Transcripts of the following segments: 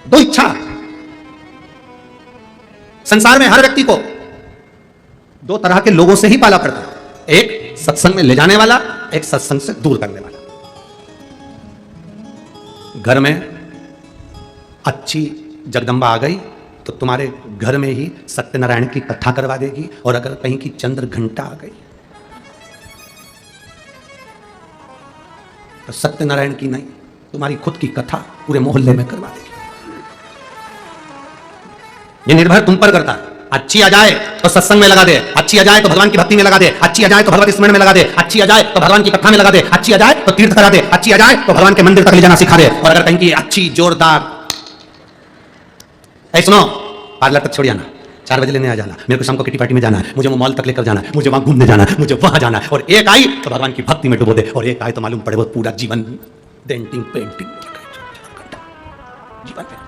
दो इच्छा। संसार में हर व्यक्ति को दो तरह के लोगों से ही पाला पड़ता है, एक सत्संग में ले जाने वाला, एक सत्संग से दूर करने वाला। घर में अच्छी जगदम्बा आ गई तो तुम्हारे घर में ही सत्यनारायण की कथा करवा देगी, और अगर कहीं की चंद्र घंटा आ गई तो सत्यनारायण की नहीं, तुम्हारी खुद की कथा पूरे मोहल्ले में करवा देगी। ये निर्भर तुम पर करता है। अच्छी आ जाए तो सत्संग में लगा दे, अच्छी आ जाए तो भगवान की भक्ति में लगा दे, अच्छी आ जाए तो भगवत स्मरण में लगा दे, अच्छी आ जाए तो भगवान की कथा में लगा दे, अच्छी आ जाए तो तीर्थ करा दे, अच्छी आ जाए तो भगवान के मंदिर तक ले जाना सिखा दे। और अगर कहीं की अच्छी जोरदार, ऐ सुनो, पार्लर तक छोड़ जाना, 4 बजे लेने आ जाना, मेरे को शाम को किटी पार्टी में जाना है, मुझे वो मॉल तक लेकर जाना है, मुझे वहां घूमने जाना है, मुझे वहां जाना है। और एक आई तो भगवान की भक्ति में डुबो दे, और एक आई तो मालूम पड़े वो पूरा जीवन डेंटिंग पेंटिंग जीवन पे।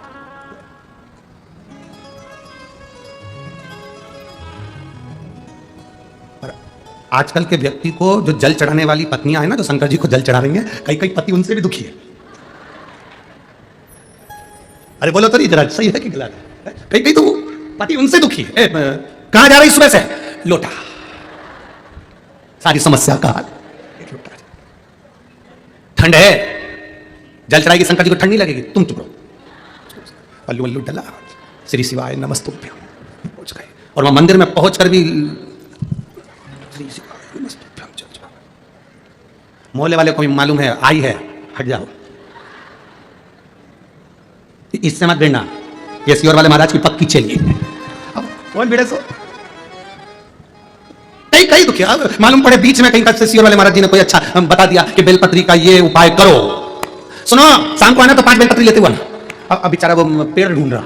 आजकल के व्यक्ति को जो जल चढ़ाने वाली पत्नियां हैं ना, जो शंकर जी को जल चढ़ा रही हैं, कई कई पति उनसे भी दुखी है। अरे बोलो तो नहीं, जरा सही है कि गलत है? कई कई तो पति उनसे दुखी है। कहां जा रही सुबह से? लोटा, सारी समस्या का हाल लोटा। ठंड है, जल चढ़ाएगी शंकर जी को, ठंड नहीं लगेगी, तुम चुप रहो। अल्लू अल्लू डला, श्री शिवाय नमस्तुभ्यम, पहुंच गए। और वहां मंदिर में पहुंचकर भी मोहल्ले वाले को भी मालूम है आई है, हट जाओ, इससे मत भिड़ना, ये सियोर वाले महाराज की पक्की चलिए। कौन भिड़े सो? कई कई दुखिया मालूम पड़े बीच में कहीं से सियोर वाले महाराज जी ने कोई अच्छा बता दिया कि बेलपत्री का ये उपाय करो। सुनो, शाम को आना तो 5 बेलपत्री लेते हुआ ना। अब बेचारा वो पेड़ ढूंढ रहा,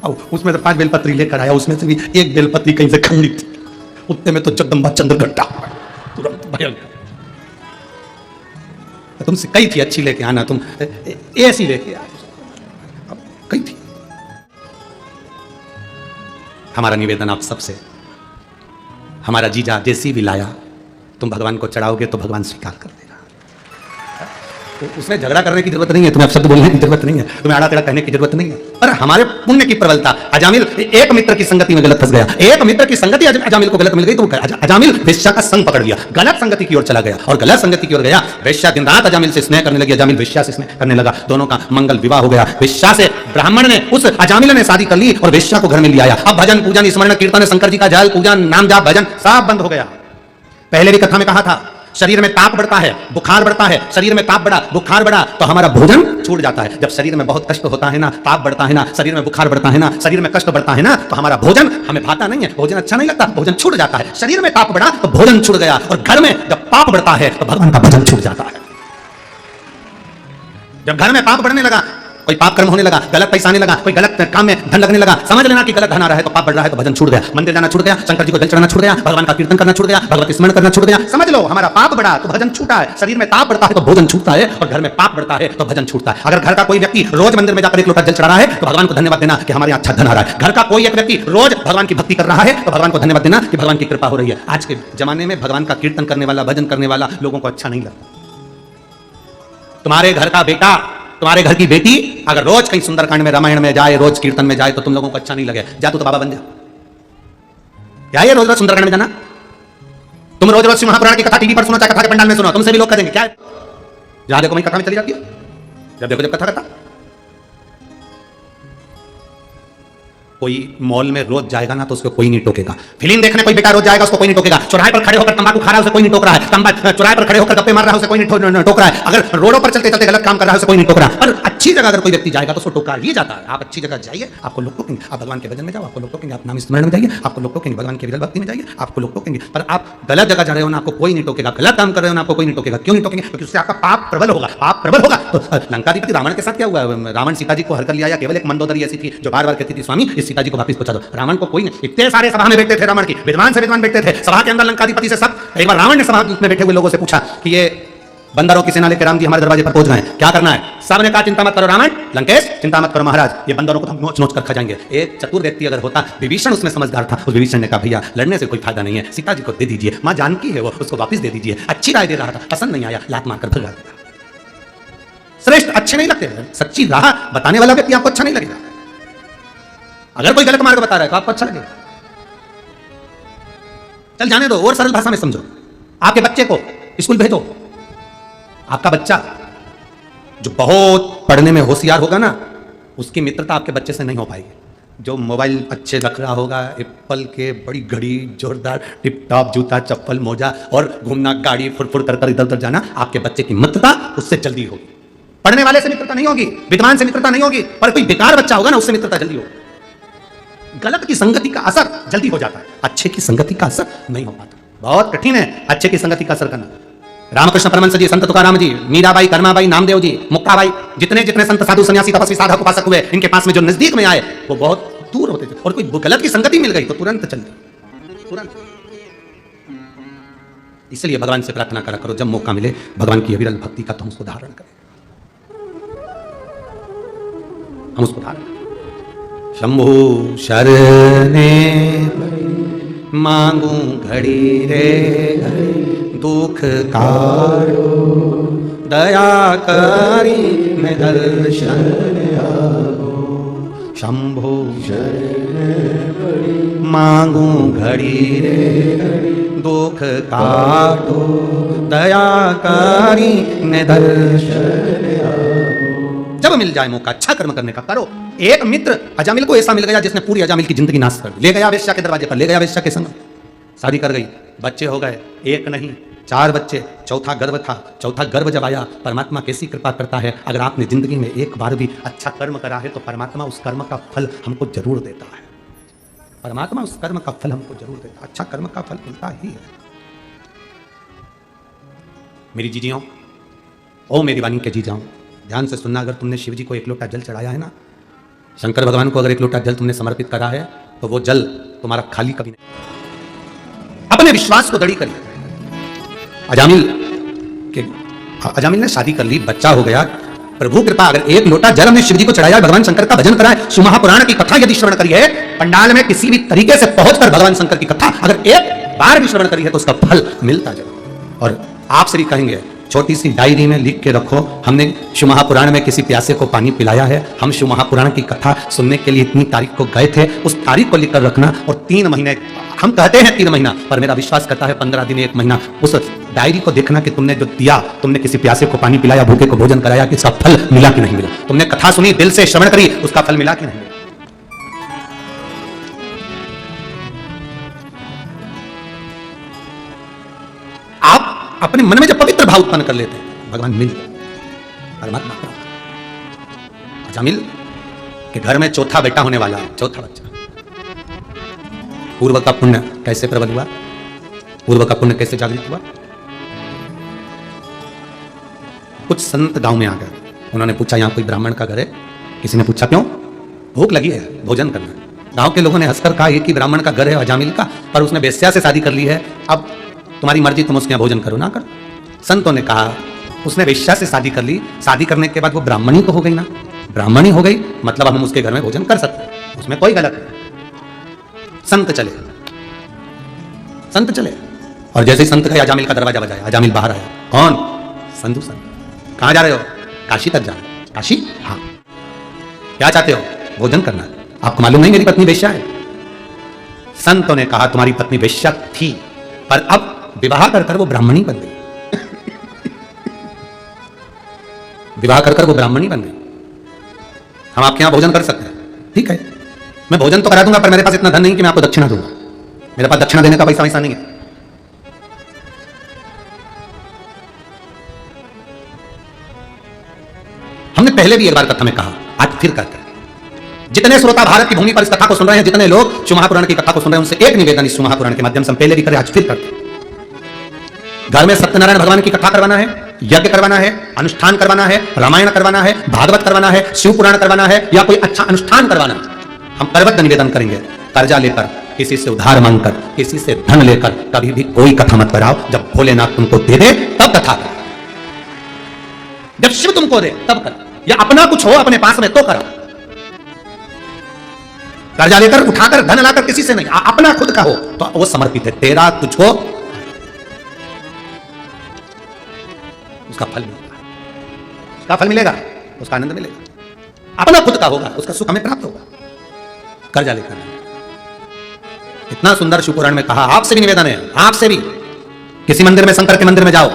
अब उसमें तो 5 बेलपत्री लेकर आया, उसमें से भी एक बेलपत्री कहीं से खंडित, उतने में तो जगदम्बा चंद्र घंटा तुरंत भयंकर। तुमसे कही थी अच्छी लेके आना, तुम ऐसी लेके आ, कही थी। हमारा निवेदन आप सबसे, हमारा जीजा जैसी भी लाया तुम भगवान को चढ़ाओगे तो भगवान स्वीकार कर देगा। तो उसमें झगड़ा करने की जरूरत नहीं है, तुम्हें शब्द बोलने की जरूरत नहीं है, तुम्हें आड़ा टेढ़ा कहने की जरूरत नहीं है। पर हमारे पुण्य की प्रबलता, अजामिल एक मित्र की संगति में गलत फंस गया, एक मित्र की संगति अजामिल को गलत मिल गई तो अजामिल वेश्या का संग पकड़ लिया, गलत संगति की ओर चला गया, और गलत संगति की ओर गया। वेश्या दिन रात अजामिल से स्नेह करने लगी, अजामिल वेश्या से स्नेह करने लगा, दोनों का मंगल विवाह हो गया। वेश्या से ब्राह्मण ने, उस अजामिल ने शादी कर ली और वेश्या को घर में ले आया। अब भजन पूजन स्मरण कीर्तन शंकर जी का जल पूजन नाम जाप भजन सब बंद हो गया। पहले भी कथा में कहा था, शरीर में ताप बढ़ता है, बुखार बढ़ता है, शरीर में ताप बढ़ा, बुखार बढ़ा तो हमारा भोजन छूट जाता है। जब शरीर में बहुत कष्ट होता है ना, ताप बढ़ता है ना, शरीर में बुखार बढ़ता है ना, शरीर में कष्ट बढ़ता है ना, तो हमारा भोजन हमें भाता नहीं है, भोजन अच्छा नहीं लगता, भोजन छूट जाता है। शरीर में ताप बढ़ा तो भोजन छूट गया, और घर में जब पाप बढ़ता है तो भगवान का भजन छूट जाता है। जब घर में पाप बढ़ने लगा, कोई पाप कर्म होने लगा, गलत पैसा आने लगा, कोई गलत काम में धन लगने लगा, समझ लेना कि गलत धन आ रहा है तो पाप बढ़ रहा है, तो भजन छूट गया, मंदिर जाना छूट गया, शंकर जी को जल चढ़ाना छूट गया, भगवान का कीर्तन करना छूट गया, भगवत स्मरण करना छूट गया। समझ लो, हमारा पाप बढ़ा तो भजन छूटा है, शरीर में ताप बढ़ता है तो भोजन छूटता है, और घर में पाप बढ़ता है तो भजन छूटता है। अगर घर का कोई व्यक्ति रोज मंदिर में जाकर 1 लोटा जल चढ़ा रहा है तो भगवान को धन्यवाद देना कि हमारे अच्छा धन आ रहा है। घर का कोई एक व्यक्ति रोज भगवान की भक्ति कर रहा है तो भगवान को धन्यवाद देना कि भगवान की कृपा हो रही है। आज के जमाने में भगवान का कीर्तन करने वाला, भजन करने वाला लोगों को अच्छा नहीं लगता। तुम्हारे घर का बेटा, तुम्हारे घर की बेटी अगर रोज कहीं सुंदरकांड में, रामायण में जाए, रोज कीर्तन में जाए तो तुम लोगों को अच्छा नहीं लगे। जा तू तो बाबा बन जा, क्या ये रोज रोज सुंदरकांड में जाना? तुम रोज रोज महापुराण की कथा टीवी पर सुनो, चाहे कथा के पंडाल में सुनो, तुमसे भी लोग कहेंगे क्या जहां देखो वहीं कथा में चली जाती है। जब देखो जब कथा करता, कोई मॉल में रोज जाएगा ना तो उसको कोई नहीं टोकेगा। फिल्म देखने कोई बेटा रोज जाएगा उसको कोई नहीं टोकेगा। चौराहे पर खड़े होकर तंबाकू खा रहा है उसे कोई नहीं टोक रहा है, चौराहे पर खड़े होकर गप्पे मार रहा है उसे कोई नहीं टोक रहा है। अगर रोडों पर चलते चलते गलत काम कर रहा है उसे कोई नहीं टोक रहा है। पर अच्छी जगह अगर कोई व्यक्ति जाएगा तो उसको टोका ही जाता है। आप अच्छी जगह जाइए, आपको लोग टोकेंगे। आप भगवान के भजन में जाओ, आपको लोग टोकेंगे। आप नाम स्मरण में जाइए, आपको लोग टोकेंगे। भगवान की विरल भक्ति में जाइए, आपको लोग टोकेंगे। पर आप गलत जगह जा रहे हो ना, आपको कोई नहीं टोकेगा। गलत काम कर रहे हो ना, आपको कोई नहीं टोकेगा। क्यों नहीं टोकेंगे? क्योंकि उससे आपका पाप प्रबल होगा। पाप प्रबल होगा तो लंकाधिपति रावण के साथ क्या हुआ? रावण सीता जी को हर कर लिया, या केवल एक मंदोदरी ऐसी थी जो बार बार कहती थी स्वामी इस सीता जी को वापस पहुंचा दो। रावण को कोई नहीं, इतने सारे सभा में बैठते थे, रावण की विद्वान से विद्वान बैठते थे सभा के अंदर लंकाधिपति से सब। एक बार रावण ने सभा में बैठे हुए लोगों से पूछा कि ये बंदरों की सेना लेकर राम जी हमारे दरवाजे पर पहुंच गए, क्या करना है? सबने कहा चिंता मत करो रावण, लंकेश चिंता मत करो महाराज, ये बंदरों को तो नोच नोच कर खा जाएंगे। एक चतुर व्यक्ति अगर होता, विभीषण उसमें समझदार था, उस विभीषण ने कहा भैया लड़ने से कोई फायदा नहीं है, सीता जी को दे दीजिए, मां जानकी है वो, उसको वापस दे दीजिए। अच्छी राय दे रहा था, पसंद नहीं आया, लात मारकर भगा दिया। श्रेष्ठ अच्छे नहीं लगते। सच्ची राह बताने वाला व्यक्ति आपको अच्छा नहीं लगेगा। अगर कोई गलत मार्ग बता रहा है तो आपको अच्छा लगेगा। चल जाने दो और सरल भाषा में समझो। आपके बच्चे को स्कूल भेजो। आपका बच्चा जो बहुत पढ़ने में होशियार होगा ना, उसकी मित्रता आपके बच्चे से नहीं हो पाएगी। जो मोबाइल अच्छे रख रहा होगा, एप्पल के बड़ी घड़ी, जोरदार टिप टॉप जूता चप्पल मोजा और घूमना गाड़ी फुर कर कर इधर उधर जाना, आपके बच्चे की मित्रता उससे जल्दी होगी। पढ़ने वाले से मित्रता नहीं होगी, विद्वान से मित्रता नहीं होगी, पर कोई बेकार बच्चा होगा ना, उससे मित्रता जल्दी होगी। गलत की संगति का असर जल्दी हो जाता है, अच्छे की संगति का असर नहीं हो पाता। बहुत कठिन है अच्छे की संगति का असर करना। रामकृष्ण परमहंस जी, संत तुकाराम जी, मीराबाई, कर्माबाई, नामदेव जी, मुक्ताबाई, जितने जितने संत साधु सन्यासी तपस्वी साधक उपासक हुए, इनके पास में जो नजदीक में आए वो बहुत दूर होते थे। और कोई गलत की संगति मिल गई तो तुरंत चलते, तुरंत। इसलिए भगवान से प्रार्थना करा करो, जब मौका मिले भगवान की अविरल भक्ति का, तो हम उसको धारण करें, हम उसको धारण करें। शंभु शरणे मांगू घड़ी रे दुख कारो, दया करी मैं दर्शन आगो। शंभो मांगू घड़ी रे दुख कारो, दया करी मैं दर्शन आगो। जब मिल जाए मौका अच्छा कर्म करने का करो। एक मित्र अजामिल को ऐसा मिल गया जिसने पूरी अजामिल की जिंदगी नाश कर दी। ले गया वेश्या के दरवाजे पर, ले गया वेश्या के संग, शादी कर गई, बच्चे हो गए, एक नहीं 4 बच्चे, चौथा गर्भ था। चौथा गर्भ जब आया, परमात्मा कैसी कृपा करता है। अगर आपने जिंदगी में एक बार भी अच्छा कर्म करा है तो परमात्मा उस कर्म का फल हमको जरूर देता है। परमात्मा उस कर्म का फल हमको जरूर देता है, अच्छा कर्म का फल मिलता ही है। मेरी जीजियों, ओ मेरी वाणी के जीजाओं, ध्यान से सुनना। अगर तुमने शिव जी को 1 लोटा जल चढ़ाया है ना, शंकर भगवान को अगर 1 लोटा जल तुमने समर्पित करा है, तो वो जल तुम्हारा खाली कभी नहीं। अपने विश्वास को दृढ़ करिए। अजामिल ने शादी कर ली, बच्चा हो गया, प्रभु कृपा। अगर 1 लोटा जल हमने शिव जी को चढ़ाया, भगवान शंकर का भजन करा है, शिवमहापुराण की कथा यदि श्रवण करी है, पंडाल में किसी भी तरीके से पहुंचकर भगवान शंकर की कथा अगर एक बार भी श्रवण करी है, तो उसका फल मिलता जरूर। और आपसे भी कहेंगे, छोटी सी डायरी में लिख के रखो, हमने शिव महापुराण में किसी प्यासे को पानी पिलाया है, हम शिव महापुराण की कथा सुनने के लिए इतनी तारीख को गए थे, उस तारीख को लिखकर रखना। और 3 महीने, हम कहते हैं 3 महीना, पर मेरा विश्वास करता है 15 दिन 1 महीना, उस डायरी को देखना कि तुमने जो दिया, तुमने किसी प्यासे को पानी पिलाया, भूखे को भोजन कराया, कि इसका फल मिला कि नहीं मिला। तुमने कथा सुनी, दिल से श्रवण करी, उसका फल मिला कि नहीं मिला। आप अपने मन में जब पवित्र भाव उत्पन्न कर लेते हैं, भगवान मिल गया, परमात्मा। अजामिल के घर में चौथा बेटा होने वाला, चौथा बच्चा। पूर्व का पुण्य कैसे प्रबल हुआ, पूर्व का पुण्य कैसे जागृत हुआ। कुछ संत गांव में आ गए, उन्होंने पूछा यहाँ कोई ब्राह्मण का घर है? किसी ने पूछा क्यों? भूख लगी है, भोजन करना। गांव के लोगों ने हंसकर कहा एक ही ब्राह्मण का घर है अजामिल का, पर उसने वेश्या से शादी कर ली है, अब तुम्हारी मर्जी, तुम उसके यहाँ भोजन करो ना करो। संतों ने कहा उसने वेश्या से शादी कर ली, शादी करने के बाद वो ब्राह्मणी तो हो गई ना, ब्राह्मणी हो गई मतलब हम उसके घर में भोजन कर सकते हैं, उसमें कोई गलत नहीं। संत चले, संत चले, और जैसे ही संत गए, अजामिल का दरवाजा बजाया, अजामिल बाहर आया। कौन? संधु संत। कहां जा रहे हो? काशी तक जा रहे हो। काशी? हाँ। क्या चाहते हो? भोजन करना। आपको मालूम नहीं मेरी पत्नी वेश्या है? संतों ने कहा तुम्हारी पत्नी वेश्या थी, पर अब विवाह कर वो ब्राह्मणी बन गई। विवाह कर वो ब्राह्मणी बन गई। हम आपके यहां भोजन कर सकते हैं, ठीक है, मैं भोजन तो करा दूंगा, पर मेरे पास इतना धन नहीं कि मैं आपको दक्षिणा दूंगा। मेरे पास दक्षिणा देने का पैसा वैसा नहीं है। हमने पहले भी एक बार कथा में कहा, आज फिर कहते हैं। जितने श्रोता भारत की भूमि पर इस कथा को सुन रहे हैं, जितने लोग शिव महापुराण की कथा को सुन रहे हैं, उनसे एक निवेदन इस शिव महापुराण के माध्यम से हम पहले भी करें, आज फिर करते हैं। घर में सत्यनारायण भगवान की कथा करवाना है, यज्ञ करवाना है, अनुष्ठान करवाना है, रामायण करवाना है, भागवत करवाना है, शिव पुराण करवाना है, या कोई अच्छा अनुष्ठान करवाना है, हम करबद्ध निवेदन करेंगे, कर्जा लेकर, किसी से उधार मांगकर, किसी से धन लेकर कभी भी कोई कथा मत कराओ। जब भोलेनाथ तुमको दे दे तब कथा करो, जब शिव तुमको दे तब करो, या अपना कुछ हो अपने पास में तो करो। कर्जा लेकर, उठाकर, धन लाकर किसी से नहीं, अपना खुद का हो तो वो समर्पित है, तेरा तुझको उसका फल मिलता है। उसका फल मिलेगा, उसका आनंद मिलेगा। अपना खुद का होगा, उसका सुख हमें प्राप्त होगा। कर्जा लेकर नहीं। इतना सुंदर शिवपुराण में कहा, आपसे भी निवेदन है, आपसे भी किसी मंदिर में, शंकर के मंदिर में जाओ,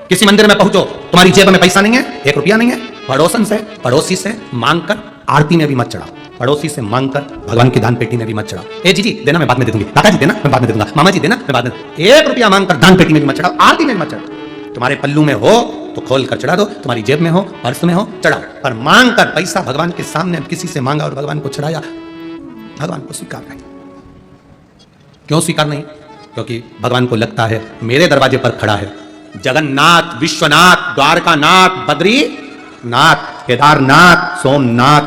किसी मंदिर में पहुंचो, तुम्हारी जेब में पैसा नहीं है, 1 रुपया नहीं है, पड़ोसन से, पड़ोसी से मांगकर आरती में भी मत चढ़ाओ, पड़ोसी से मांगकर भगवान की दान पेटी में भी मत चढ़ाओ। ए जी देना, मैं बाद में दे दूंगी, काका जी देना, मैं बाद में दे दूंगा, मामा जी देना, मैं बाद में। 1 रुपया मांगकर दान पेटी में भी मत चढ़ाओ, आरती में भी मत चढ़ाओ। तुम्हारे पल्लू में हो तो खोल कर चढ़ा दो, तुम्हारी जेब में हो, पर्स में हो, चढ़ाओ। पर मांग कर पैसा भगवान के सामने किसी से मांगा और भगवान को चढ़ाया, भगवान को स्वीकार नहीं। क्यों स्वीकार नहीं? क्योंकि भगवान को लगता है मेरे दरवाजे पर खड़ा है जगन्नाथ, विश्वनाथ, द्वारकानाथ, बद्रीनाथ, केदारनाथ, सोमनाथ,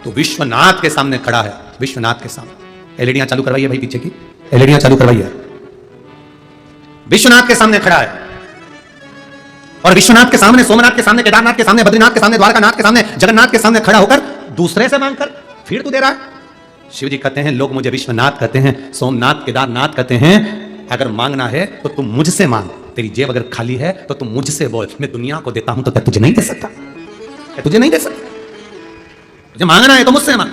तो विश्वनाथ के सामने खड़ा है, विश्वनाथ के सामने। एलईडियां चालू करवाइए भाई, पीछे की एलईडियां चालू करवाइए। विश्वनाथ के सामने खड़ा है, और विश्वनाथ के सामने, सोमनाथ के सामने, केदारनाथ के सामने, बद्रीनाथ के सामने, द्वारकानाथ के सामने, जगन्नाथ के सामने खड़ा होकर दूसरे से मांगकर फिर तू दे रहा है। शिव जी कहते हैं, लोग मुझे विश्वनाथ कहते हैं, सोमनाथ, केदारनाथ कहते हैं, अगर मांगना है तो तुम मुझसे मांग, तेरी जेब अगर खाली है तो तुम मुझसे बोल, मैं दुनिया को देता हूं तो क्या तुझे नहीं दे सकता? तुझे नहीं दे सकता? तुझे मांगना है तो मुझसे मांग,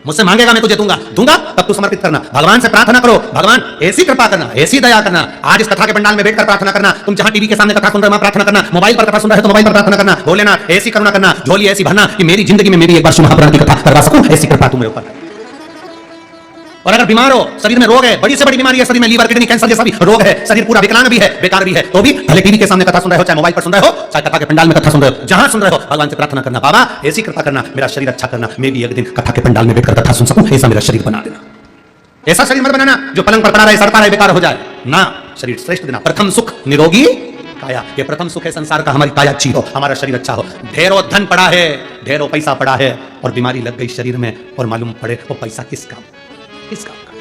मुझसे मांगेगा मैं तुझे दूंगा, दूंगा तब तू समर्पित करना। भगवान से प्रार्थना करो, भगवान ऐसी कृपा करना, ऐसी दया करना। आज इस कथा के पंडाल में बैठकर प्रार्थना करना, तुम जहां टीवी के सामने कथा सुन रहे हो प्रार्थना करना, मोबाइल पर कथा सुन रहे हो तो मोबाइल पर प्रार्थना करना, भोलेनाथ ऐसी करुणा करना, झोली ऐसी भरना कि मेरी जिंदगी में मेरी एक बार शिव महापुराण की कथा करवा सकूं, ऐसी कृपा तुम्हारे ऊपर। और अगर बीमार हो, शरीर में रोग है, बड़ी से बड़ी बीमारी है, शरीर में लीवर, किडनी, कैंसर जैसा भी रोग है, शरीर पूरा विकलांग भी है, बेकार भी है, तो भी भले टीवी के सामने कथा सुन रहे हो, चाहे मोबाइल पर सुन रहे हो, चाहे कथा के पंडाल में कथा सुन रहे हो, जहां सुन रहे हो, भगवान से प्रार्थना करना, बाबा ऐसी कृपा करना, मेरा शरीर अच्छा करना, मैं भी एक दिन कथा के पंडाल में बैठकर कथा सुन सकूं, ऐसा मेरा शरीर बना देना। ऐसा शरीर मत बनाना जो पलंग पर पड़ा रहे, सड़ता रहे, बेकार हो जाए ना, शरीर श्रेष्ठ देना। प्रथम सुख निरोगी काया, ये प्रथम सुख है संसार का, हमारी काया अच्छी हो, हमारा शरीर अच्छा हो। ढेरों धन पड़ा है, ढेरों पैसा पड़ा है, और बीमारी लग गई शरीर में, और मालूम पड़े वो पैसा किस काम, किस काम का।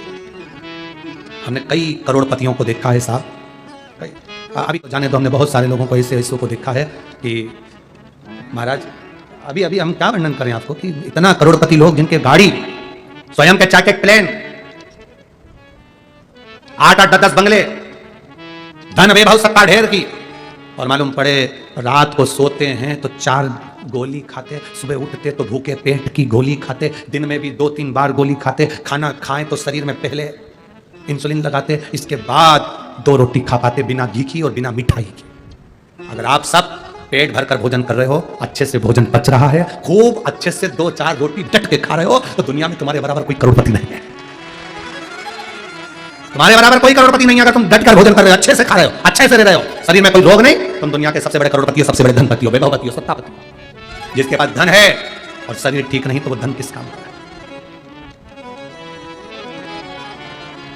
हमने कई करोड़पतियों को देखा है साहब, अभी तो जाने दो, हमने बहुत सारे लोगों को ऐसे ऐसों को देखा है कि महाराज अभी अभी हम क्या वर्णन करें आपको, कि इतना करोड़पति लोग जिनके गाड़ी, स्वयं के चाके प्लेन, 8-8, 10 बंगले, धन वैभव सत्ता ढेर की, और मालूम पड़े रात को सोते हैं तो 4 गोली खाते, सुबह उठते तो भूखे पेट की गोली खाते, दिन में भी 2-3 बार गोली खाते, खाना खाएं तो शरीर में पहले इंसुलिन लगाते, इसके बाद 2 रोटी खा पाते बिना घी की और बिना मिठाई की। अगर आप सब पेट भरकर भोजन कर रहे हो, अच्छे से भोजन पच रहा है, खूब अच्छे से 2-4 रोटी डट के खा रहे हो, तो दुनिया में तुम्हारे बराबर कोई करोड़पति नहीं है। तुम्हारे बराबर कोई करोड़पति नहीं है। अगर तुम डट कर भोजन कर रहे हो, अच्छे से खा रहे हो, अच्छे से रह रहे हो, शरीर में कोई रोग नहीं, तुम दुनिया के सबसे बड़े करोड़पति हो, सबसे बड़े धनपति हो, वैभवपति हो, सत्तापति हो। जिसके पास धन है और शरीर ठीक नहीं तो वो धन किस काम का है?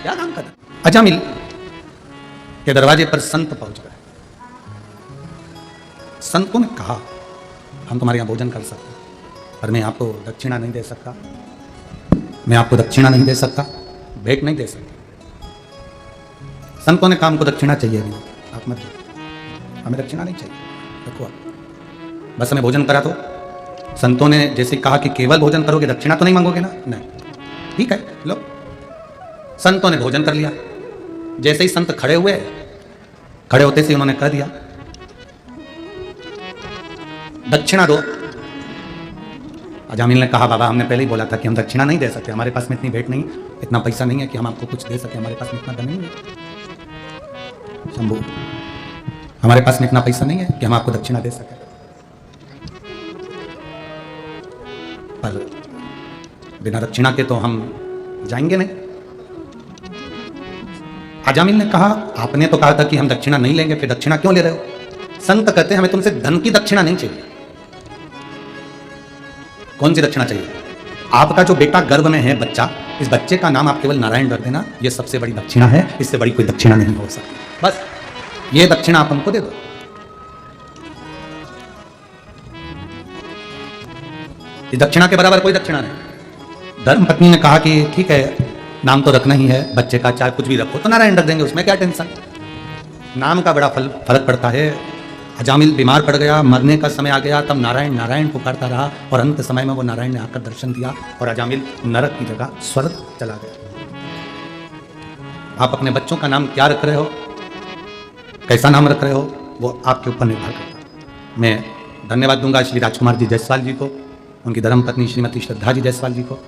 क्या काम करता? अजामिल के दरवाजे पर संत पहुंच गए। संतों ने कहा, हम तुम्हारे यहां भोजन कर सकते हैं, पर मैं आपको दक्षिणा नहीं दे सकता, मैं आपको दक्षिणा नहीं दे सकता, भेंट नहीं दे सकता। संतों ने कहा हमको दक्षिणा चाहिए भी, आप मत दो, हमें दक्षिणा नहीं चाहिए, रखो आप, बस हमें भोजन करा। तो संतों ने जैसे कहा कि केवल भोजन करोगे, दक्षिणा तो नहीं मांगोगे ना? नहीं, ठीक है लो। संतों ने भोजन कर लिया। जैसे ही संत खड़े हुए, खड़े होते से उन्होंने कह दिया दक्षिणा दो। अजामिल ने कहा, बाबा हमने पहले ही बोला था कि हम दक्षिणा नहीं दे सकते, हमारे पास में इतनी भेंट नहीं, इतना पैसा नहीं है कि हम आपको कुछ दे सके, हमारे पास में इतना धन नहीं है शंभू, हमारे पास में इतना पैसा नहीं है कि हम आपको दक्षिणा दे सके। पर बिना दक्षिणा के तो हम जाएंगे नहीं। अजामिल ने कहा, आपने तो कहा था कि हम दक्षिणा नहीं लेंगे, फिर दक्षिणा क्यों ले रहे हो? संत कहते हैं हमें तुमसे धन की दक्षिणा नहीं चाहिए। कौन सी दक्षिणा चाहिए? आपका जो बेटा गर्भ में है, बच्चा, इस बच्चे का नाम आप केवल नारायण रख देना, यह सबसे बड़ी दक्षिणा है, इससे बड़ी कोई दक्षिणा नहीं हो सकती। बस ये दक्षिणा आप हमको दे दो। इस दक्षिणा के बराबर कोई दक्षिणा नहीं। धर्मपत्नी ने कहा कि ठीक है, नाम तो रखना ही है बच्चे का, चाहे कुछ भी रखो तो नारायण रख देंगे, उसमें क्या टेंशन। नाम का बड़ा फर्क पड़ता है। अजामिल बीमार पड़ गया, मरने का समय आ गया, तब नारायण नारायण पुकारता रहा, और अंत समय में वो नारायण ने आकर दर्शन दिया, और अजामिल नरक की जगह स्वर्ग चला गया। आप अपने बच्चों का नाम क्या रख रहे हो, कैसा नाम रख रहे हो, वो आपके ऊपर निर्भर करता है। मैं धन्यवाद दूंगा श्री राजकुमार जी जायसवाल जी को, उनकी धर्मपत्नी श्रीमती श्रद्धा जी जायसवाल जी को,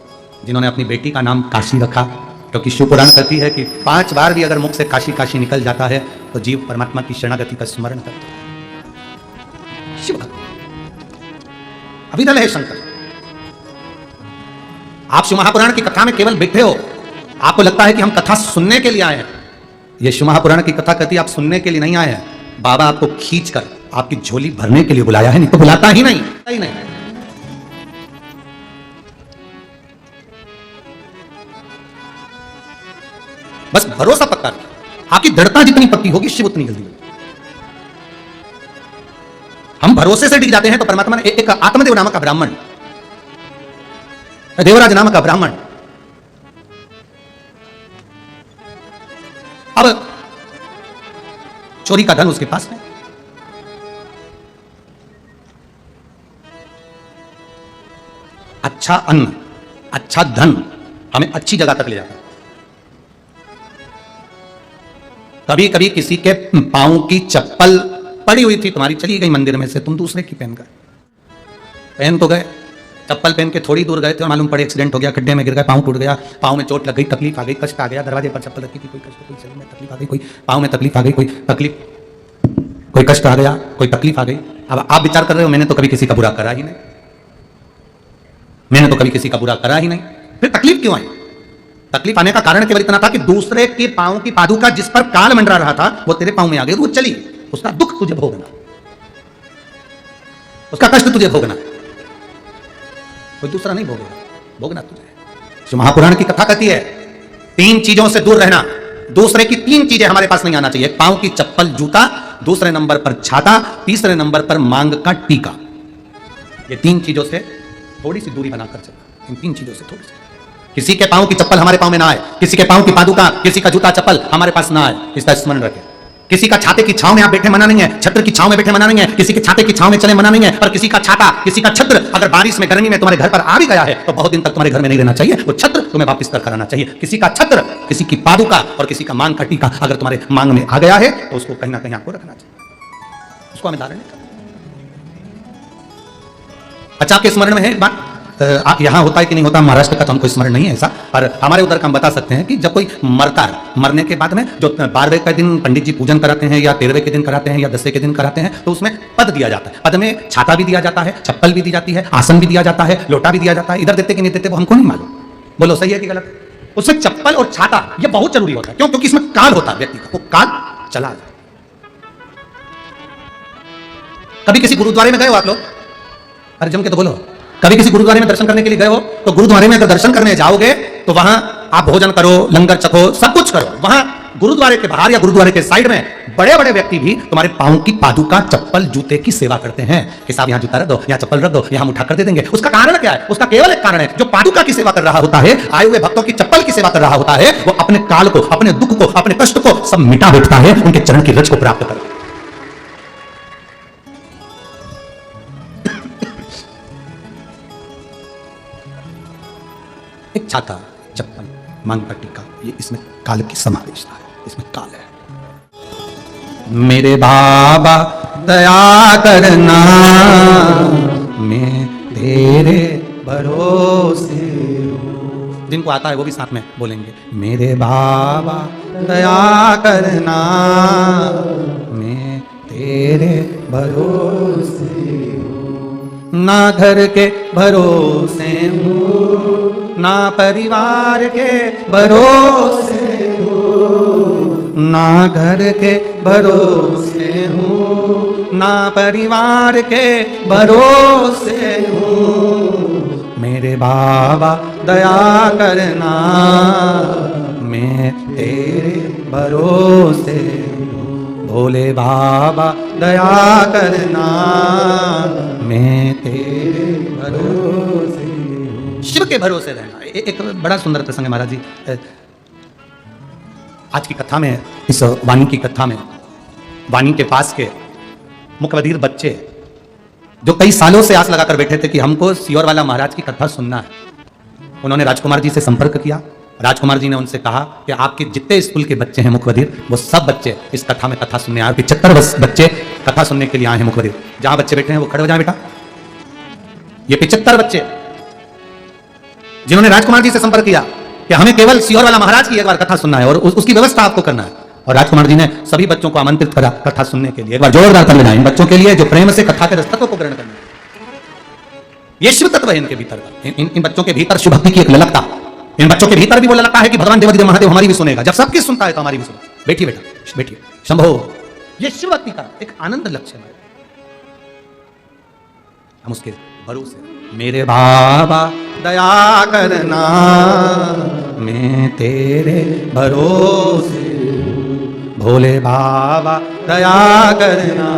जिन्होंने अपनी बेटी का नाम काशी रखा, क्योंकि शिव पुराण कहती है कि 5 बार भी अगर मुख से काशी काशी निकल जाता है तो जीव परमात्मा की शरणागति का स्मरण करता है। शिव अविरल है शंकर। आप शिव महापुराण की कथा में केवल बैठे हो, आपको लगता है कि हम कथा सुनने के लिए आए हैं। यह शिव महापुराण की कथा कहती है आप सुनने के लिए नहीं आए हैं, बाबा आपको खींचकर आपकी झोली भरने के लिए बुलाया है, नहीं तो बुलाता ही नहीं। बस भरोसा पक्का रखो, आपकी दृढ़ता जितनी पक्की होगी शिव उतनी जल्दी होगी। हम भरोसे से डिग जाते हैं तो परमात्मा ने एक आत्मदेव नामक का ब्राह्मण, देवराज नामक का ब्राह्मण, अब चोरी का धन उसके पास है, अच्छा अन्न अच्छा धन हमें अच्छी जगह तक ले जाता है। कभी कभी किसी के पांव की चप्पल पड़ी हुई थी, तुम्हारी चली गई मंदिर में से, तुम दूसरे की पहन पहन तो गए, चप्पल पहन के थोड़ी दूर गए थे और मालूम पड़े एक्सीडेंट हो गया, खड्डे में गिर गए, पांव टूट गया, पांव में चोट लग गई, तकलीफ आ गई, कष्ट आ गया, दरवाजे पर चप्पल रखी थी, कोई कष्ट, कोई शरीर में तकलीफ आ गई, कोई पांव में तकलीफ आ गई, कोई कष्ट आ गया, कोई तकलीफ आ गई। अब आप विचार कर रहे हो मैंने तो कभी किसी का बुरा करा ही नहीं, मैंने तो कभी किसी का बुरा करा ही नहीं, फिर तकलीफ क्यों आई? तकलीफ आने का कारण केवल इतना था कि दूसरे के पांव की पादुका जिस पर काल मंडरा रहा था वो तेरे पांव में आ गई, वो चली, उसका दुख तुझे भोगना, उसका कष्ट तुझे भोगना, कोई दूसरा नहीं भोगेगा, भोगना तुझे। जो महापुराण की कथा कहती है 3 चीजों से दूर रहना, दूसरे की 3 चीजें हमारे पास नहीं आना चाहिए, पांव की चप्पल जूता, दूसरे नंबर पर छाता, तीसरे नंबर पर मांग का टीका। ये 3 चीजों से थोड़ी सी दूरी बनाकर चलना, इन 3 चीजों से थोड़ी सी। किसी के पांव की चप्पल हमारे पांव में ना आए, किसी के पांव की पादुका, किसी का जूता चप्पल हमारे पास ना आए, इसका स्मरण रखें। किसी का छाते की छांव में आप बैठे मना नहीं है, छत्र की छांव में बैठे मना नहीं है, किसी के छाते की छांव में चले मना नहीं है, और किसी का छाता, किसी का छत्र अगर बारिश में गर्मी में तुम्हारे घर पर आ भी गया है तो बहुत दिन तक तुम्हारे घर में नहीं रहना चाहिए, वो छत्र तुम्हें वापस कर कराना चाहिए। किसी का छत्र, किसी की पादुका और किसी का मांग का टीका अगर तुम्हारे मांग में आ गया है तो उसको कहीं ना कहीं आपको रखना चाहिए, उसको हमें धारण नहीं करना। अच्छा, आपके स्मरण में है एक बात, यहां होता है कि नहीं होता महाराष्ट्र का तो हमको स्मरण नहीं है ऐसा, पर हमारे उधर का हम बता सकते हैं कि जब कोई मरता है, मरने के बाद में जो 12वें का दिन पंडित जी पूजन कराते हैं या 13वें के दिन कराते हैं या 10वें के दिन कराते हैं तो उसमें पद दिया जाता है। पद में छाता भी दिया जाता है, चप्पल भी दी जाती है, आसन भी दिया जाता है, लोटा भी दिया जाता है। इधर देते कि नहीं देते वो हमको नहीं मालूम, बोलो सही है कि गलत? उसमें चप्पल और छाता ये बहुत जरूरी होता है, क्यों? क्योंकि इसमें काल होता है व्यक्ति का, वो काल चला जाए। कभी किसी गुरुद्वारे में गए हो आप लोग? अरे जम के तो बोलो। कभी किसी गुरुद्वारे में दर्शन करने के लिए गए हो तो गुरुद्वारे में अगर दर्शन करने जाओगे तो वहां आप भोजन करो, लंगर चखो, सब कुछ करो, वहां गुरुद्वारे के बाहर या गुरुद्वारे के साइड में बड़े बड़े व्यक्ति भी तुम्हारे पांव की पादुका, चप्पल, जूते की सेवा करते हैं कि साहब यहाँ जूता रख दो, यहाँ चप्पल रख दो, यहाँ उठा कर दे देंगे। उसका कारण क्या है? उसका केवल एक कारण है, जो पादुका की सेवा कर रहा होता है, आए हुए भक्तों की चप्पल की सेवा कर रहा होता है, वो अपने काल को, अपने दुख को, अपने कष्ट को सब मिटा बैठता है, उनके चरण की रज को प्राप्त कर। एक छाता, चप्पल, मांग का टीका, ये इसमें काल की समावेशता है, इसमें काल है। मेरे बाबा दया करना, मैं तेरे भरोसे हूं। जिनको आता है वो भी साथ में बोलेंगे, मेरे बाबा दया करना, मैं तेरे भरोसे हूं। ना घर के भरोसे हूं, ना परिवार के भरोसे हूँ, ना घर के भरोसे हूँ, ना परिवार के भरोसे हूँ। मेरे बाबा दया करना, मैं तेरे भरोसे हूँ। भोले बाबा दया करना, मैं तेरे भरोसे। शिव के भरोसे रहना। एक बड़ा सुंदर प्रसंग है महाराज जी, आज की कथा में, इस वाणी की कथा में, वाणी के पास के मुकबधीर बच्चे जो कई सालों से आस लगाकर बैठे थे कि हमको सियोर वाला महाराज की कथा सुनना है, उन्होंने राजकुमार जी से संपर्क किया राजकुमार जी ने उनसे कहा कि आपके जितने स्कूल के बच्चे हैं मुखबधिर, वो सब बच्चे इस कथा में कथा सुनने आए। 75 बच्चे कथा सुनने के लिए आए हैं मुखबधिर। जहां बच्चे बैठे हैं वो खड़े हो जाए बेटा। ये 75 बच्चे जिन्होंने राजकुमार जी से संपर्क किया कि हमें केवल सीहोर वाला महाराज की एक बार कथा सुनना है और उसकी व्यवस्था आपको करना है। और राजकुमार जी ने सभी बच्चों को आमंत्रित करा कथा सुनने के लिए। एक बार जोरदार कर लेना इन बच्चों के लिए जो प्रेम से कथा के रस्तत्व को ग्रहण करना। ये शिव तत्व है इनके भीतर। इन बच्चों के भीतर शिव भक्ति की एक ललकता। इन बच्चों के भीतर भी वो ललकता है कि भगवान देवाधिदेव महादेव हमारी भी सुनेगा। जब सबकी सुनता है तो हमारी भी सुनेगा। बैठिए बेटा, बैठिए। शंभो, ये शिव भक्ति का एक आनंद लक्ष्य है। हम उसके भरोसे, मेरे बाबा दया करना, मैं तेरे भरोसे, भोले बाबा दया करना,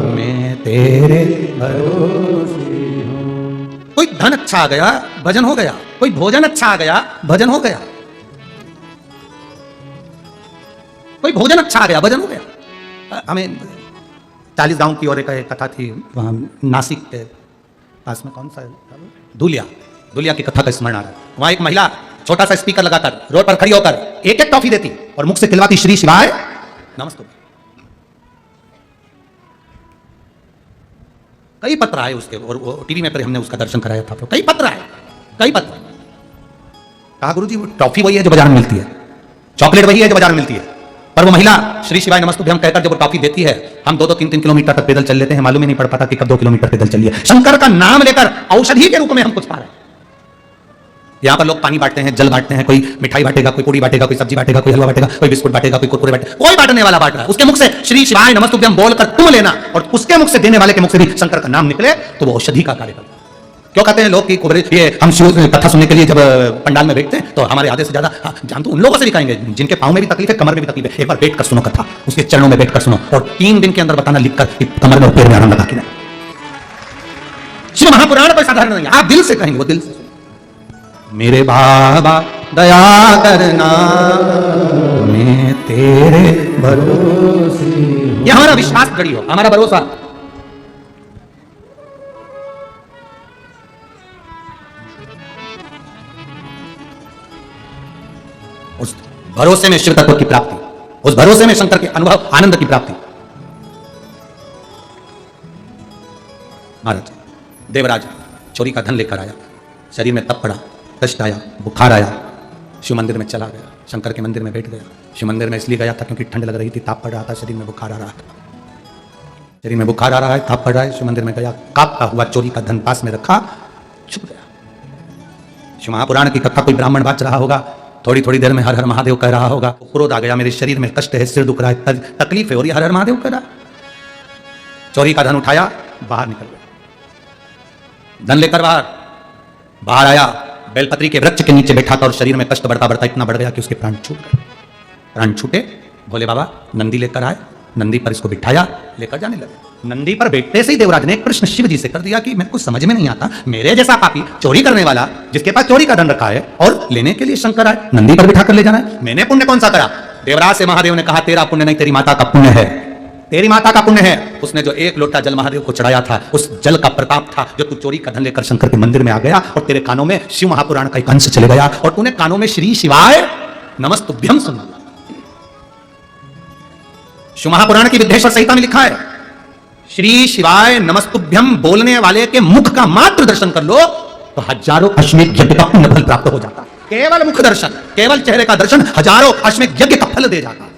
मैं तेरे भरोसे। कोई धन अच्छा आ गया, भजन हो गया। कोई भोजन अच्छा आ गया, भजन हो गया। कोई भोजन अच्छा आ गया, भजन हो गया। हमें 40 गांव की ओर एक कथा थी, वहां नासिक के पास में कौन सा धुलिया की कथा का स्मरण आ रहा है। वहां एक महिला छोटा सा स्पीकर लगाकर रोड पर खड़ी होकर एक एक टॉफी देती और मुख से खिलवाती, श्री शिवाय नमस्ते। कई पत्र आए उसके, और टीवी में पर हमने उसका दर्शन कराया था। तो कई पत्र आए, कई पत्र। कहा गुरुजी वो टॉफी वही है जो बाजार में मिलती है, चॉकलेट वही है जो बाजार में मिलती है, पर वो महिला श्री शिवाय नमस्तुभ्यम हम कहकर जब वो टॉफी देती है, हम 2-2, 3-3 किलोमीटर तक पैदल चल लेते हैं। मालूम ही नहीं पड़ पाता कि कब 2 किलोमीटर पैदल चलिए। शंकर का नाम लेकर औषधि के रूप में हम कुछ पा रहे हैं। यहाँ पर लोग पानी बांटते हैं, जल बांटते हैं, कोई मिठाई बांटेगा, कोई पूड़ी बांटेगा, कोई सब्जी बांटेगा, कोई हलवा बांटेगा, कोई बिस्कुट बांटेगा, कोई कुरकुरे बांटेगा। कोई बांटने वाला बांट रहा है। उसके मुख से श्री शिवाय नमस्तुभ्यम बोलकर तुम लेना, और उसके मुख से देने वाले के मुख से भी शंकर का नाम निकले, तो वो औषधि का कार्य करता है। क्यों कहते हैं लोग कि कुबरे ये हम शिव कथा सुनने के लिए जब पंडाल में बैठते हैं तो हमारे आधे से ज्यादा जान तो उन लोगों से भी कहेंगे जिनके पाँव में भी तकलीफ है, कमर में भी तकलीफ है। एक बार बैठ कर सुनो कथा, उसके चरणों में बैठ कर सुनो, और 3 दिन के अंदर बताना लिखकर कि कमर में और पैर में आराम लगा के नहीं। शिव महापुराण कोई साधारण नहीं है, आप दिल से कहेंगे, वो दिल से। मेरे बाबा दया करना, मैं तेरे भरोसे। ये हमारा विश्वास गड़ी हो, हमारा भरोसा। उस भरोसे में शिव तत्व की प्राप्ति, उस भरोसे में शंकर के अनुभव आनंद की प्राप्ति। महाराज देवराज चोरी का धन लेकर आया, शरीर में तप पड़ा, कष्ट आया, बुखार आया, शिव मंदिर में चला गया, शंकर के मंदिर में बैठ गया। शिव मंदिर में इसलिए गया था क्योंकि ठंड लग रही थी, ताप पड़ रहा था, शरीर में बुखार आ रहा था। शरीर में बुखार आ रहा है, ताप पड़ रहा है, शिव मंदिर में गया, कांपता हुआ चोरी का धन पास में रखा, छुप गया। शिव महापुराण की कथा कोई ब्राह्मण बाच रहा होगा, थोड़ी थोड़ी देर में हर हर महादेव कह रहा होगा, क्रोध आ गया, मेरे शरीर में कष्ट है, सिर दुख रहा है, तकलीफ है, और ये हर हर महादेव कह रहा। चोरी का धन उठाया, बाहर निकल गया। धन लेकर बाहर आया, बेलपत्री के वृक्ष के नीचे बैठा था और शरीर में कष्ट बढ़ता बढ़ता इतना बढ़ गया कि उसके प्राण छूट गए। प्राण छूटे, भोले बाबा नंदी लेकर आए, नंदी पर इसको बिठाया, लेकर जाने लगे। नंदी पर बैठते से ही देवराज ने एक प्रश्न शिव जी से कर दिया कि मेरे को समझ में नहीं आता, मेरे जैसा पापी चोरी करने वाला जिसके पास चोरी का धन रखा है और लेने के लिए शंकर आए, नंदी पर बिठा कर ले जाना है, मैंने पुण्य कौन सा करा? देवराज से महादेव ने कहा तेरा पुण्य नहीं, तेरी माता का पुण्य है, तेरी माता का पुण्य है। उसने जो 1 लोटा जल महादेव को चढ़ाया था, उस जल का प्रताप था जो तू चोरी का धन लेकर शंकर के मंदिर में आ गया और तेरे कानों में शिव महापुराण का एक अंश चले गया और तूने कानों में श्री शिवाय नमस्तुभ्यम सुना। शिव महापुराण की विद्येश्वर संहिता में लिखा है, श्री शिवाय नमस्तुभ्यम बोलने वाले के मुख का मात्र दर्शन कर लो तो हजारों अश्वमेध यज्ञ का पुण्य फल प्राप्त हो जाता। केवल मुख दर्शन, केवल चेहरे का दर्शन हजारों अश्वमेध यज्ञ का फल दे जाता।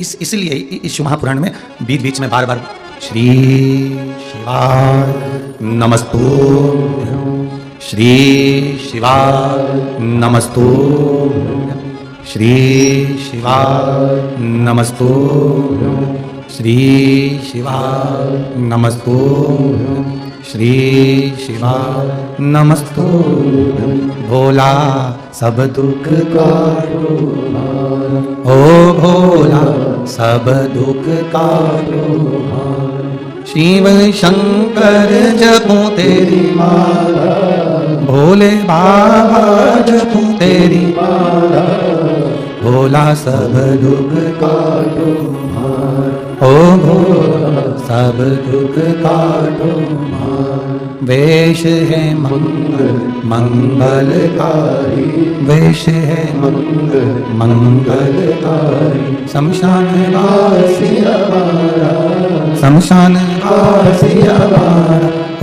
इसलिए इस महापुराण में बीच बीच में बार बार श्री शिवाय नमस्तुभ्यम, श्री शिवाय नमस्तुभ्यम, श्री शिवाय नमस्तुभ्यम, श्री शिवाय नमस्तुभ्यम, श्री शिवाय नमस्तुभ्यम। भोला सब दुख काटो, ओ भोला सब दुख काटो, शिव शंकर जपूं तेरी माला, भोले बाबा जपूं तेरी माला, भोला सब दुख काटो, ओ भोला सब दुख काटो, वेश है मंगलकारी, वेश है मंगलकारी, शमशान शमशान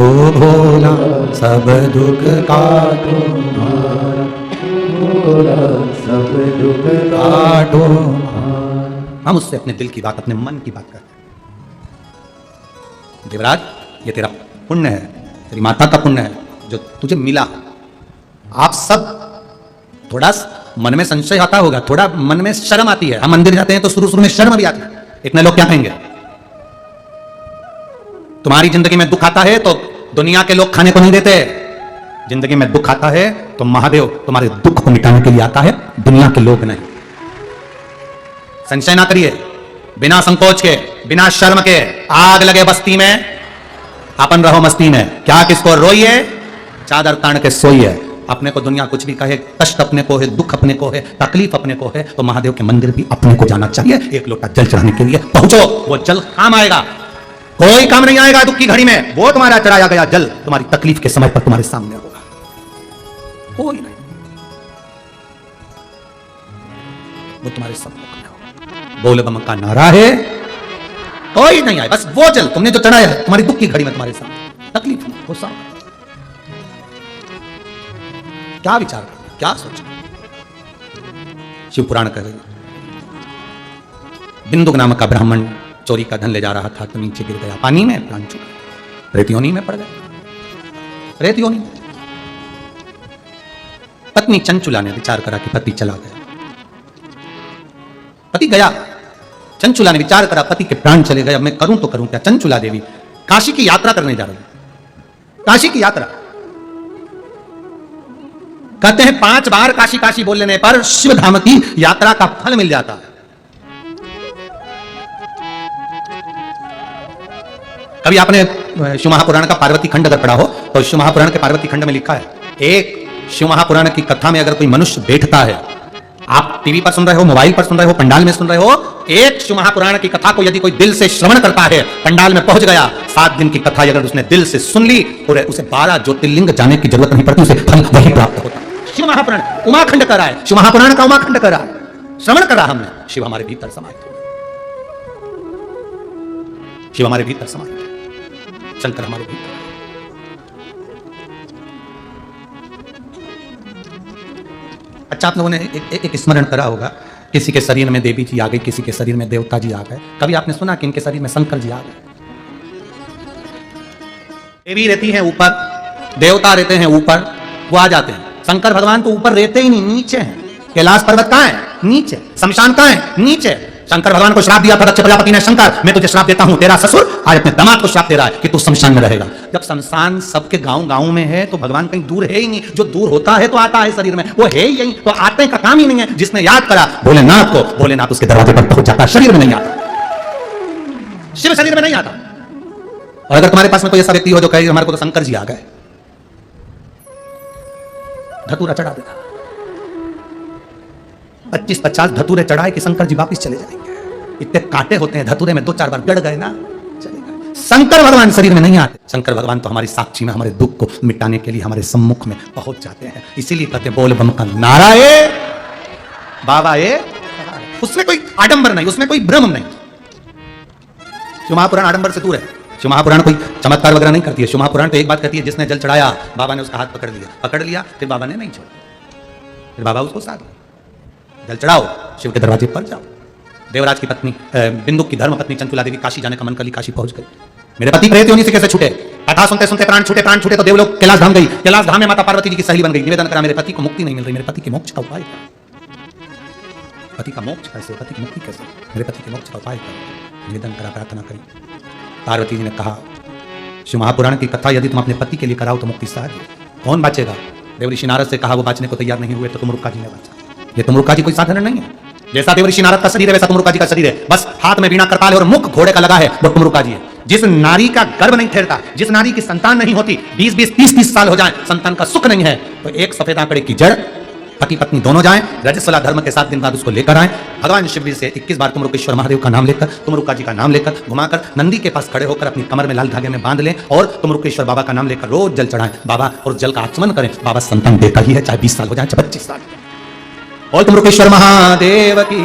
ओ भोला सब दुख काटो सब दुख काटो। हम उससे अपने दिल की बात, अपने मन की बात करते हैं। देवराज, ये तेरा पुण्य है, तेरी माता का पुण्य है जो तुझे मिला। आप सब थोड़ा मन में संशय आता होगा, थोड़ा मन में शर्म आती है। हम मंदिर जाते हैं तो शुरू शुरू में शर्म भी आती है, इतने लोग क्या कहेंगे। तुम्हारी जिंदगी में दुख आता है तो दुनिया के लोग खाने को नहीं देते। जिंदगी में दुख आता है तो महादेव तुम्हारे दुख को मिटाने के लिए आता है, दुनिया के लोग नहीं। संशय ना करिए, बिना संकोच के, बिना शर्म के। आग लगे बस्ती में, अपन रहो मस्ती में। क्या किसको रोइए, चादर तान के सोइए। अपने को दुनिया कुछ भी कहे, कष्ट अपने को है, दुख अपने को है, तकलीफ अपने को है, तो महादेव के मंदिर भी अपने को जाना चाहिए। एक लोटा जल चढ़ाने के लिए पहुंचो, वो जल काम आएगा। कोई काम नहीं आएगा दुख की घड़ी में। वो तुम्हारा चढ़ाया गया जल तुम्हारी तकलीफ के समय पर तुम्हारे सामने होगा। कोई नहीं, वो तुम्हारे सामने होगा। बोल बम का नारा है, कोई नहीं आए, बस वो जल तुमने जो चढ़ाया है तुम्हारी दुख की घड़ी में तुम्हारे सामने, तकलीफ में वो सामने। क्या विचार करना, क्या सोचना। शिव पुराण कह रही, बिंदुक नामक का ब्राह्मण चोरी का धन ले जा रहा था तो नीचे गिर गया पानी में, प्राण छूटा, रेतियोनी में पड़ गया। रेतियोनी में पत्नी चंचुला ने विचार करा कि पति चला गया, पति गया। चंचुला ने विचार करा पति के प्राण चले गए, अब मैं करूं तो करूं क्या। चंचुला देवी काशी की यात्रा करने जा रही है। काशी की यात्रा कहते हैं 5 बार काशी काशी बोल लेने पर शिव धाम की यात्रा का फल मिल जाता है। कभी आपने शिव महापुराण का पार्वती खंड अगर पढ़ा हो तो शिव महापुराण के पार्वती खंड में लिखा है, एक शिव महापुराण की कथा में अगर कोई मनुष्य बैठता है, आप टीवी पर सुन रहे हो, मोबाइल पर सुन रहे हो, पंडाल में सुन रहे हो, एक शिव महापुराण की कथा को यदि कोई दिल से श्रवण करता है, पंडाल में पहुंच गया, 7 दिन की कथा अगर उसने दिल से सुन ली और उसे 12 ज्योतिर्लिंग जाने की जरूरत नहीं पड़ती, उसे फल वही प्राप्त होता है। शिव महापुराण उमाखंड कर रहा है, शिव महापुराण का उमाखंड कर रहा है, श्रवण कर रहा हमने। शिव हमारे भीतर समाहित, शिव हमारे भीतर समाहित, शंकर हमारे भीतर। अच्छा, आप लोगों ने एक स्मरण करा होगा, किसी के शरीर में देवी जी आ गई, किसी के शरीर में देवता जी आ गए। कभी आपने सुना कि इनके शरीर में शंकर जी आ गए? देवी रहती है ऊपर, देवता रहते हैं ऊपर, वो आ जाते हैं। शंकर भगवान तो ऊपर रहते ही नहीं, नीचे हैं। कैलाश पर्वत कहां है? नीचे। शमशान कहां है? नीचे। शंकर भगवान को श्राप दिया था दक्ष प्रजापति ने, शंकर मैं तुझे श्राप देता हूं, तेरा ससुर आज अपने दामाद को श्राप दे रहा है कि तू शमशान में रहेगा। जब शमशान सबके गांव गांव में है तो भगवान कहीं दूर है ही नहीं। जो दूर होता है तो आता है शरीर में, वो है ही यही, तो आते का काम ही नहीं है। जिसने याद करा भोलेनाथ को, भोलेनाथ उसके दरवाजे पर पहुंच जाता, शरीर में नहीं आता। शिव शरीर में नहीं आता। और अगर तुम्हारे पास में कोई ऐसा व्यक्ति हो जो कहे हमारे को तो शंकर जी आ गए, धतूरा चढ़ा देता। 25-50 धतूरे चढ़ाए कि शंकर जी वापिस चले जाएंगे। इतने कांटे होते हैं धतूरे में, 2-4 बार गड़ गए ना, चले गए। शंकर भगवान शरीर में नहीं आते। शंकर भगवान तो हमारी साक्षी में हमारे दुख को मिटाने के लिए हमारे सम्मुख में पहुंच जाते हैं। इसीलिए कहते हैं बोल बम का नारा है, बाबा ये, उसमें कोई आडंबर नहीं, उसमें कोई भ्रम नहीं। शिव महापुराण आडंबर से दूर है। शिव महापुराण कोई चमत्कार वगैरह नहीं करती है। शिव महापुराण तो एक बात कहती है, जिसने जल चढ़ाया बाबा ने उसका हाथ पकड़ लिया, फिर बाबा ने नहीं छोड़ा, फिर बाबा उसको साथ जल चढ़ाओ, शिव के दरवाजे पर जाओ। देवराज की पत्नी बिंदुक की धर्म पत्नी चंचुला देवी काशी जाने का मन कर ली, काशी पहुंच गई। मेरे पति प्रेत योनि से कैसे छूटे? कथा सुनते सुनते प्राण छूटे तो देवलोक कैलाश धाम गई। कैलाश धाम में माता पार्वती जी की सहेली बन गई। निवेदन करा, मेरे पति को मुक्ति नहीं मिल रही, मेरे पति के मोक्ष का उपाय क्या? पति का मोक्ष कैसे, पति की मुक्ति कैसे, मेरे पति के मोक्ष का उपाय क्या? निवेदन करा, प्रार्थना करी। पार्वती जी ने कहा, शिव महापुराण की कथा यदि तुम अपने पति के लिए कराओ तो मुक्ति सहज है। कौन बाँचेगा? देवऋषि नारद से कहा, वो बाँचने को तैयार नहीं हुए तो तुमरुक्का जी ने बाँचा। ये तुमरुक्का जी कोई साधारण नहीं है। जैसा देवऋषि नारद का शरीर है वैसा तुमरुक्का जी का शरीर है। बस हाथ में वीणा करताल है और मुख घोड़े का लगा है, वो तुमरुक्का जी है। जिस नारी का गर्भ नहीं ठहरता, जिस नारी की संतान नहीं होती, 20-20, 30-30 साल हो जाए, संतान का सुख नहीं है, तो एक सफेद आंकड़े की जड़ पति पत्नी दोनों जाएं, रजस्वला धर्म के 7 दिन बाद उसको लेकर आएं। भगवान शिव जी से 21 बार तुम रुकेश्वर महादेव का नाम लेकर, तुम रुका जी का नाम लेकर घुमाकर नंदी के पास खड़े होकर अपनी कमर में लाल धागे में बांध लें और तुम रुकेश्वर बाबा का नाम लेकर रोज जल चढ़ाएं बाबा, और जल का आचमन करें। बाबा संतान देता ही है, चाहे 20 साल हो जाए, चाहे 25 साल। और तुम रुकेश्वर महादेव की